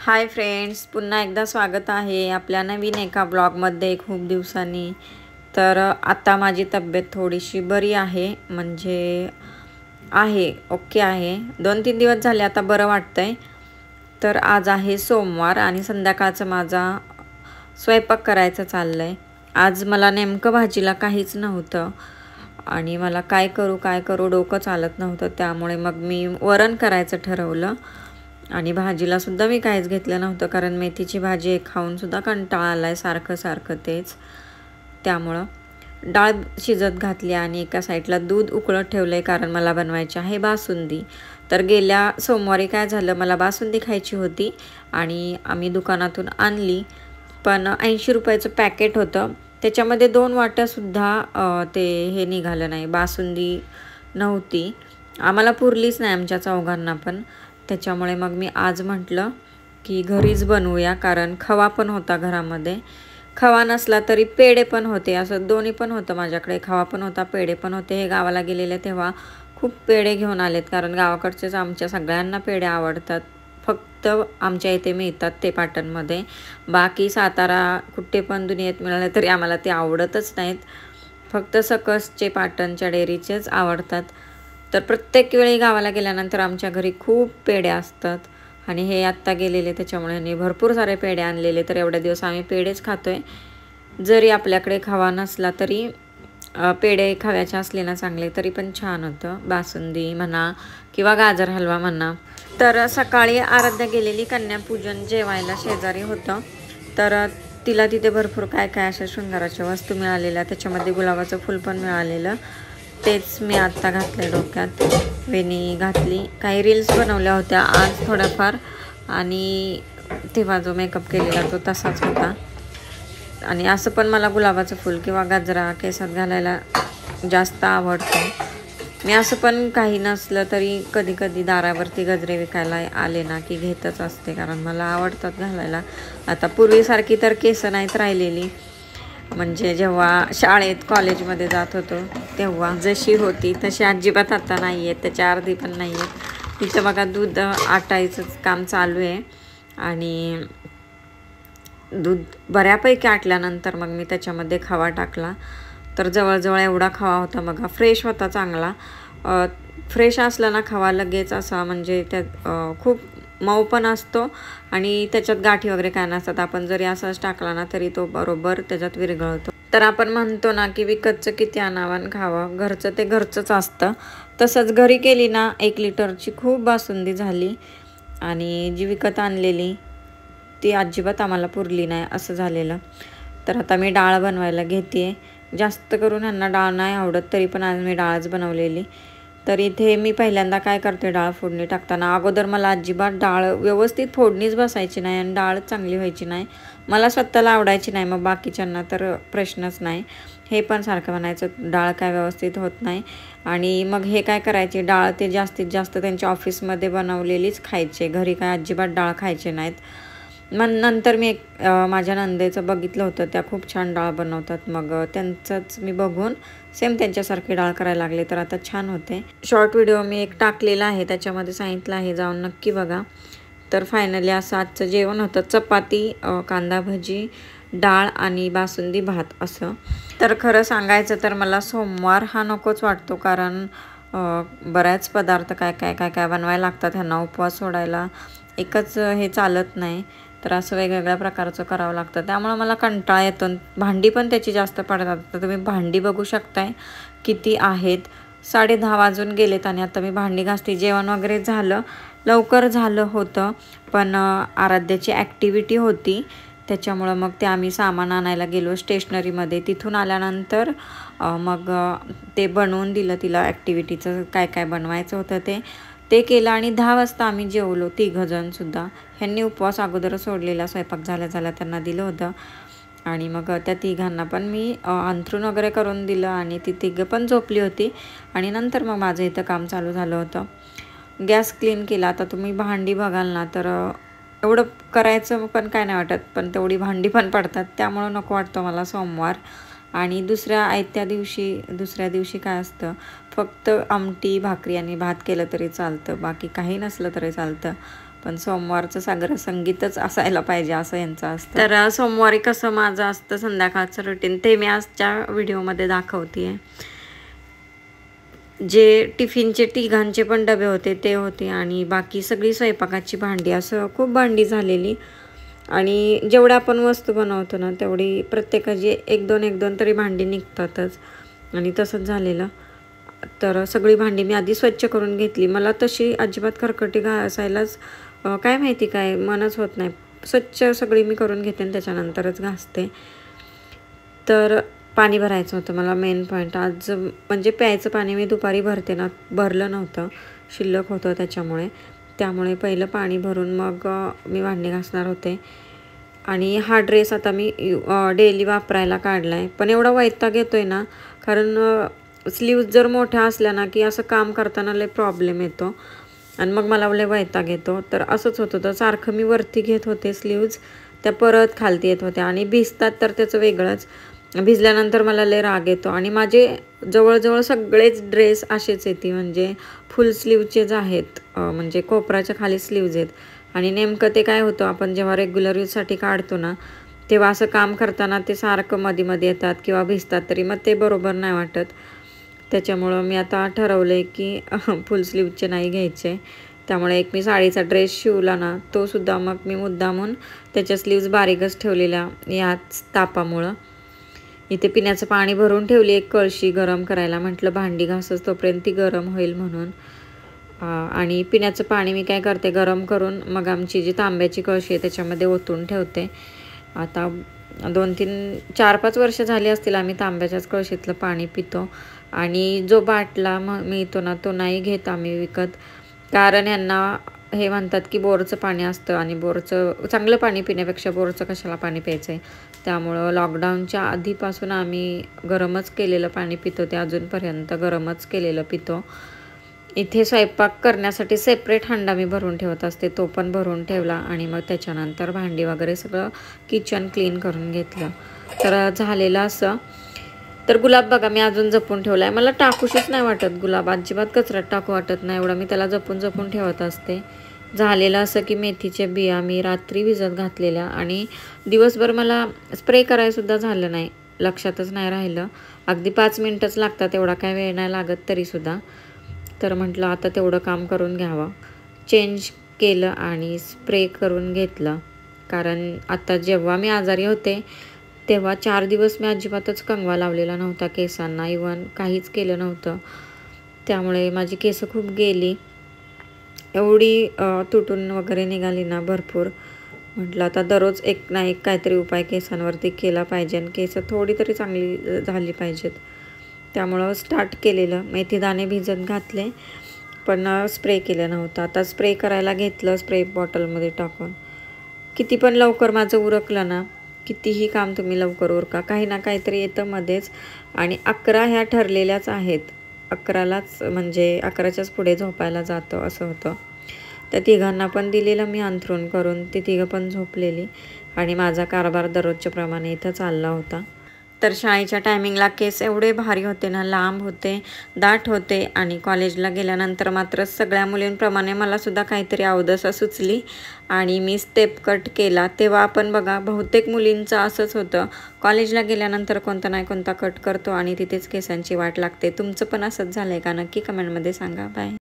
Hi friends, पुन्हा एकदा स्वागत आहे आपल्या नवीन एका ब्लॉगमध्ये खूप दिवसांनी. तर आता माझी तब्येत थोडीशी बरी आहे, म्हणजे आहे ओके आहे. 2-3 दिवस झाले आता बरं वाटतंय. तर आज आहे सोमवार आणि संध्याकाळचं माझा स्वयंपाक करायचं चाललंय. आज मला नेमकं भाजीला काहीच नव्हतं आणि मला काय करू डोकं चालत नव्हतं. त्यामुळे मग मी वरण करायचं ठरवलं आणि भाजीला सुद्धा मी काहीच घेतलं नव्हतं, कारण मेथीची भाजी खाऊन सुद्धा कंटाळा आलाय सारखं तेच. त्यामुळं डाळ शिजत घातली आणि एका साईडला दूध उकळत ठेवलंय, कारण मला बनवायची आहे बासुंदी. तर गेल्या सोमवारी काय झालं, मला बासुंदी खायची होती आणि आम्ही दुकानातून आणली, पण 80 रुपयाचं पॅकेट होतं. त्याच्यामध्ये 2 वाट्यासुद्धा ते हे निघालं नाही, बासुंदी नव्हती. आम्हाला पुरलीच नाही आमच्या चौघांना पण. त्याच्यामुळे मग मी आज म्हटलं की घरीच बनवूया, कारण खवा पण होता घरामध्ये. खवा नसला तरी पेढे पण होते, असं दोन्ही पण होतं माझ्याकडे. खवा पण होता, पेढे पण होते. हे गावाला गेलेले तेव्हा खूप पेढे घेऊन आलेत, कारण गावाकडचेच आमच्या सगळ्यांना पेढे आवडतात. फक्त आमच्या इथे मिळतात ते पाटणमध्ये. बाकी सातारा कुठे पण दुनियेत मिळाले तरी आम्हाला ते आवडतच नाहीत. फक्त सकसचे पाटणच्या डेअरीचेच आवडतात. तर प्रत्येक वेळी गावाला गेल्यानंतर आमच्या घरी खूप पेढे असतात आणि हे आत्ता गेलेले त्याच्यामुळे यांनी भरपूर सारे पेढे आणलेले. तर एवढ्या दिवस आम्ही पेढेच खातोय. जरी आपल्याकडे खवा नसला तरी पेढे खव्याचे असले ना चांगले तरी पण छान होतं. बासुंदी म्हणा किंवा गाजर हलवा म्हणा. तर सकाळी आराध्या गेलेली कन्यापूजन जेवायला, शेजारी होतं. तर तिला तिथे भरपूर काय काय अशा शृंगाराच्या वस्तू मिळालेल्या, त्याच्यामध्ये गुलाबाचं फूल पण मिळालेलं. तेच मी आत्ता घातलं डोक्यात. वेणी घातली, काही रील्स बनवल्या होत्या आज थोड्याफार, आणि तेव्हा जो मेकअप केलेला तो तसाच होता. आणि असं पण मला गुलाबाचं फूल किंवा गजरा केसात घालायला जास्त आवडतं. मी असं पण काही नसलं तरी कधी कधी दारावरती गजरे विकायला आले ना की घेतच असते, कारण मला आवडतात घालायला. आता पूर्वीसारखी तर केस नाहीत राहिलेली, म्हणजे जेव्हा शाळेत कॉलेजमध्ये जात होतो तेव्हा जशी होती तशी अजिबात आता नाही आहेत, त्याच्या अर्धी पण नाही आहेत. तिथं बघा दूध आटायचंच काम चालू आहे आणि दूध बऱ्यापैकी आटल्यानंतर मग मी त्याच्यामध्ये खवा टाकला. तर जवळजवळ एवढा खवा होता बघा, फ्रेश होता चांगला. फ्रेश असला ना खवा लगेच असा, म्हणजे त्यात खूप मऊ पण असतो आणि त्याच्यात गाठी वगैरे काय नसतात. आपण जरी असाच टाकला ना तरी तो बरोबर त्याच्यात विरघळतो. तर आपण म्हणतो ना की विकतचं किती आणावं खावं, घरचं ते घरचंच असतं. तसंच घरी केली ना 1 लिटरची खूप बासुंदी झाली, आणि जी विकत आणलेली ती अजिबात आम्हाला पुरली नाही, असं झालेलं. तर आता मी डाळ बनवायला घेते. जास्त करून ह्यांना डाळ नाही आवडत, तरी पण आज मी डाळच बनवलेली. तर इथे मी पहिल्यांदा काय करते, डाळ फोडणी टाकताना अगोदर मला अजिबात डाळ व्यवस्थित फोडणीच बसायची नाही आणि डाळ चांगली व्हायची नाही. मला स्वतःला आवडायची नाही, मग बाकीच्यांना तर प्रश्नच नाही. हे पण सारखं म्हणायचं डाळ काय व्यवस्थित होत नाही. आणि मग हे काय करायचे, डाळ ते जास्तीत जास्त त्यांच्या ऑफिसमध्ये बनवलेलीच खायचे, घरी काय अजिबात डाळ खायचे नाहीत. मग नंतर मी माझ्या नंदेचं बघितलं होतं, त्या खूप छान डाळ बनवतात. मग त्यांचंच मी बघून सेम त्यांच्यासारखी डाळ करायला लागले, तर आता छान होते. शॉर्ट व्हिडिओ मी एक टाकलेला आहे, त्याच्यामध्ये सांगितलं आहे, जाऊन नक्की बघा. तर फायनली असं आजचं जेवण होतं, चपाती, कांदा भजी, डाळ आणि बासुंदी भात असं. तर खरं सांगायचं तर मला सोमवार हा नकोच वाटतो, कारण बऱ्याच पदार्थ काय काय काय काय बनवायला लागतात ह्यांना उपवास सोडायला. एकच हे चालत नाही, तर असं वेगवेगळ्या प्रकारचं करावं लागतं. त्यामुळे मला कंटाळा येतो. भांडी पण त्याची जास्त पडतात. तर तुम्ही भांडी बघू शकताय किती आहेत. 10:30 वाजून गेलेत आणि आता मी भांडी घासते. जेवण वगैरे झालं, लवकर झालं होतं, पण आराध्याची ॲक्टिव्हिटी होती, त्याच्यामुळं मग ते आम्ही सामान आणायला गेलो स्टेशनरीमध्ये. तिथून आल्यानंतर मग ते बनवून दिलं तिला, ॲक्टिव्हिटीचं काय काय बनवायचं होतं ते केलं आणि 10 वाजता आम्ही जेवलो तिघंजणसुद्धा. ह्यांनी उपवास अगोदर सोडलेला, स्वयंपाक झाल्या त्यांना दिलं होतं. आणि मग त्या तिघांना पण मी अंथरूण वगैरे करून दिलं आणि ती तिघं पण झोपली होती. आणि नंतर मग माझं इथं काम चालू झालं होतं. गॅस क्लीन केला. आता तुम्ही भांडी बघाल ना तर एवढं करायचं पण काय नाही वाटत, पण तेवढी भांडी पण पडतात. त्यामुळं नको वाटतं मला सोमवार. आणि दुसऱ्या दिवशी काय असतं, फक्त आमटी भाकरी आणि भात केलं तरी चालतं, बाकी काही नसलं तरी चालतं. पण सोमवारचं सागर संगीतच असायला पाहिजे असं यांचं असतं. तर सोमवारी कसं माझं असतं संध्याकाळचं रुटीन ते मी आजच्या व्हिडिओमध्ये दाखवते आहे. जे टिफिनचे तिघांचे पण डबे होते ते होते आणि बाकी सगळी स्वयंपाकाची भांडी, असं खूप भांडी झालेली. आणि जेवढ्या आपण वस्तू बनवतो ना तेवढी प्रत्येकाची एक दोन तरी भांडी निघतातच आणि तसंच झालेलं. तर सगळी भांडी मी आधी स्वच्छ करून घेतली. मला तशी अजिबात खरकटी घासायलाच काय माहिती काय मनच होत नाही. स्वच्छ सगळी मी करून घेते आणि त्याच्यानंतरच घासते. तर पाणी भरायचं होतं मला मेन पॉईंट आज, म्हणजे प्यायचं पाणी मी दुपारी भरते ना, भरलं नव्हतं, शिल्लक होतं त्यामुळे पहिलं पाणी भरून मग मी भांडी घासणार होते. आणि हा ड्रेस आता मी डेली वापरायला काढला आहे. पण एवढा वैताग येतो आहे ना, कारण स्लीव्ज जर मोठ्या असल्या ना की असं काम करताना लय प्रॉब्लेम येतो आणि मग मला लय वैताग येतो. तर असंच होत होतं, सारखं मी वरती घेत होते स्लीव्ज, त्या परत खालती येत होत्या आणि भिजतात तर त्याचं वेगळंच. भिजल्यानंतर मला लय राग येतो आणि माझे जवळजवळ सगळेच ड्रेस असेच येते, म्हणजे फुल स्लीवचेच आहेत, म्हणजे कोपराच्या खाली स्लीव्ज आहेत. आणि नेमकं ते काय होतं, आपण जेव्हा रेग्युलर यूजसाठी काढतो ना तेव्हा असं काम करताना ते सारखं मध्ये येतात किंवा भिजतात, तरी मग ते बरोबर नाही वाटत. त्याच्यामुळं मी आता ठरवलं आहे की फुल स्लीवचे नाही घ्यायचे. त्यामुळे एक मी साडीचा ड्रेस शिवला ना, तो सुद्धा मग मी मुद्दामून त्याच्या स्लीव्ज बारीकच ठेवलेल्या याच तापामुळं. इथे पिण्याचं पाणी भरून ठेवली एक कळशी गरम करायला, म्हटलं भांडी घासच तोपर्यंत ती गरम होईल म्हणून. आणि पिण्याचं पाणी मी काय करते, गरम करून मग आमची जी तांब्याची कळशी आहे त्याच्यामध्ये ओतून ठेवते. आता 4-5 वर्ष झाली असतील आम्ही तांब्याच्याच कळशीतलं पाणी पितो. आणि जो बाटला मिळतो ना तो नाही घेत आम्ही विकत, कारण यांना हे म्हणतात की बोरचं पाणी असतं आणि बोरचं चांगलं पाणी पिण्यापेक्षा बोरचं कशाला पाणी प्यायचं आहे. त्यामुळं लॉकडाऊनच्या आधीपासून आम्ही गरमच केलेलं पाणी पितो, ते अजूनपर्यंत गरमच केलेलं पितो. इथे स्वयंपाक करण्यासाठी सेपरेट हंडा मी भरून ठेवत असते, तो पण भरून ठेवला आणि मग त्याच्यानंतर भांडी वगैरे सगळं किचन क्लीन करून घेतलं. तर झालेलं असं. तर गुलाब बघा मी अजून जपून ठेवला आहे. मला टाकूशीच नाही वाटत गुलाब, अजिबात कचऱ्यात टाकू वाटत नाही, एवढं मी त्याला जपून ठेवत असते. झालेलं असं की मेथीच्या बिया मी रात्री भिजत घातलेल्या आणि दिवसभर मला स्प्रे करायसुद्धा झालं नाही, लक्षातच नाही राहिलं. अगदी 5 मिनटंच लागतात, एवढा काय वेळ नाही लागत तरीसुद्धा. तर म्हटलं आता तेवढं काम करून घ्यावं. चेंज केलं आणि स्प्रे करून घेतलं, कारण आता जेव्हा मी आजारी होते तेव्हा 4 दिवस मी अजिबातच कंगवा लावलेला नव्हता केसांना, इवन काहीच केलं नव्हतं. त्यामुळे माझी केस खूप गेली, एवढी तुटून वगैरे निघाली ना भरपूर. म्हटलं आता दररोज एक ना एक काहीतरी उपाय केसांवरती केला पाहिजे आणि केस थोडी तरी चांगली झाली पाहिजेत. त्यामुळं स्टार्ट केलेलं. मेथी दाणे भिजत घातले पण स्प्रे केलं नव्हतं. आता स्प्रे करायला घेतलं स्प्रे बॉटलमध्ये टाकून. किती पण लवकर माझं उरकलं ना, कितीही काम तुम्ही लवकर उरका, काही ना काहीतरी येतं मध्येच. आणि 11 ह्या ठरलेल्याच आहेत, 11लाच म्हणजे 11च्याच पुढे झोपायला जातं असं होतं. त्या तिघांना पण दिलेलं मी अंथरूण करून, ती तिघं पण झोपलेली आणि माझा कारभार दररोजच्या प्रमाणे इथं चालला होता. तर शाळेच्या टायमिंगला केस एवढे भारी होते ना, लांब होते, दाट होते. आणि कॉलेजला गेल्यानंतर मात्र सगळ्या मुलींप्रमाणे मलासुद्धा काहीतरी अवदसा सुचली आणि मी स्टेप कट केला. तेव्हा आपण बघा बहुतेक मुलींचं असंच होतं, कॉलेजला गेल्यानंतर कोणता नाही कोणता कट करतो आणि तिथेच केसांची वाट लागते. तुमचं पण असंच झालं आहे का? नक्की कमेंटमध्ये सांगा. बाय.